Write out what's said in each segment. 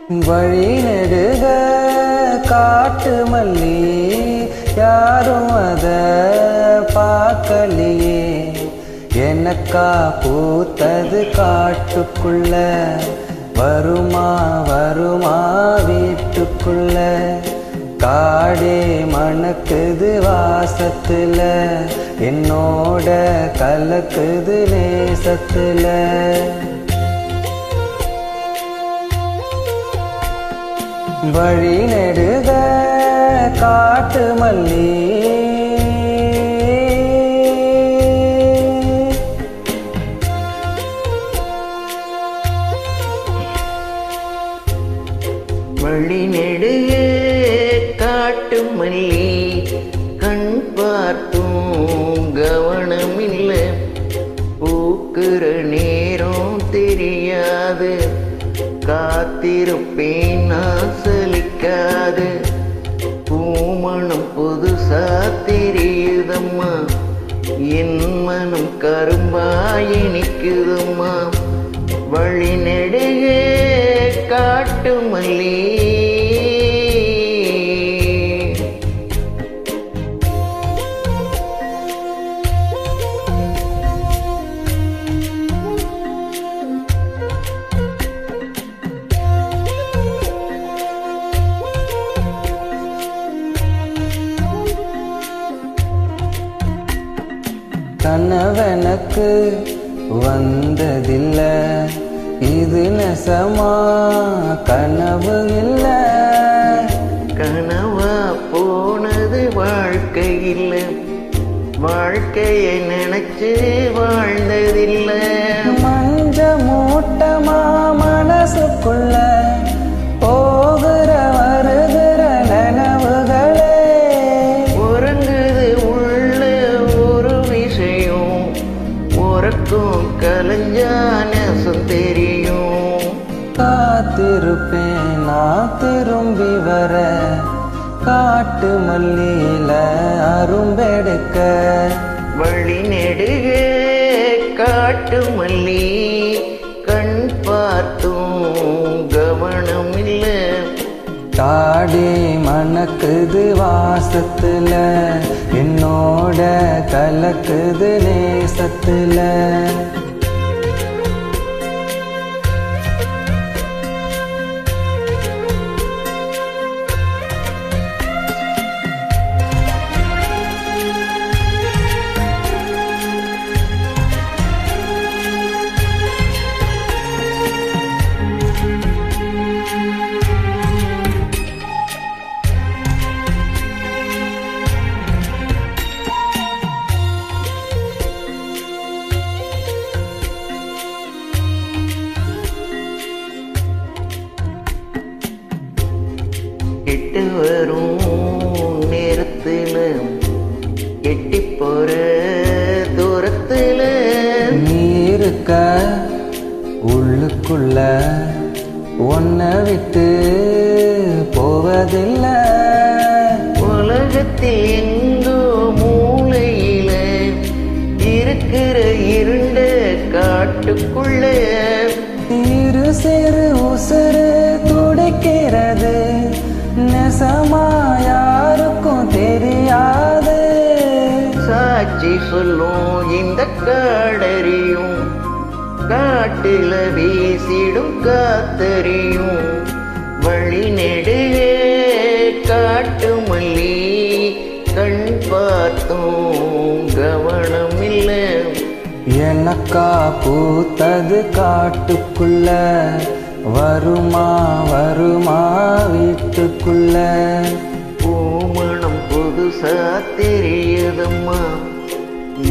வழி நெடுக காட்டு மல்லி யாரும் அத பார்க்கலையே. எனக்கா பூத்தது காட்டுக்குள்ள வருமா வருமா வீட்டுக்குள்ள. காடே மணக்குது வாசத்துல என்னோட கலக்குது நேசத்துல. வழி நெடுக காட்டு மல்லி வழி நெடுக காட்டு மல்லி கண் பார்த்தும் கவனமில்ல. பூக்குற நேரம் தெரியாது காத்திருப்பேன் நான் சலிக்காது. பூமணம் புதுசா தெரியுதம்மா என் மனம் கரும்பாய் இனிக்குதம்மா. வழி நெடுக காட்டு மல்லி கனவெனக்கு வந்ததில்ல இது நெசமா கனவு இல்ல. கனவா போனது வாழ்க்கை இல்ல வாழ்க்கையை நினைச்சு வாழ்ந்ததில்ல. மஞ்ச மூட்டமா மனசுக்குள்ள போகிற வருகிற நனவுகளே. உறங்குது உள்ள ஒரு விஷயம் உறக்கும் கலைஞானசம் தெரியும். காத்திருப்பேன் நான் திரும்பி வர காட்டு மல்லியில அரும்பெடுக்க. வழி நெடுக காட்டு மல்லி கண் பார்த்தும் கவனம் இல்ல. காடே மணக்குது வாசத்துல என்னோட கலக்குது நேசத்துல. கெட்டு வரும் நேரத்துல கெட்டி போற தூரத்துல நீ இருக்க உள்ளுக்குள்ள ஒன்ன விட்டு போவதில்லை. உலகத்தில் எங்கோ மூலையில இருக்கிற இருண்ட காட்டுக்குள்ள இரு சிறு உசுறு துடிக்கிறது நெசமா யாருக்கும் தெரியாது. சாட்சி சொல்லும் இந்த காடறியும் காட்டில வீசிடும் காத்தறியும். வழி நெடுக காட்டு மல்லி கண் பார்த்தும் கவனம் இல்ல. எனக்கா பூத்தது காட்டுக்குள்ள வருமா வருமா வீட்டுக்குள்ள. பூமணம் புதுசா தெரியுதம்மா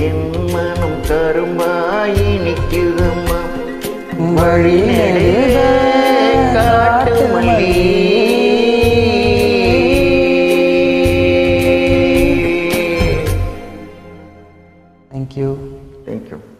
என் மனம் கரும்பாய் இனிக்குதம்மா. வழி நெடுக காட்டு மல்லி Thank you. Thank you.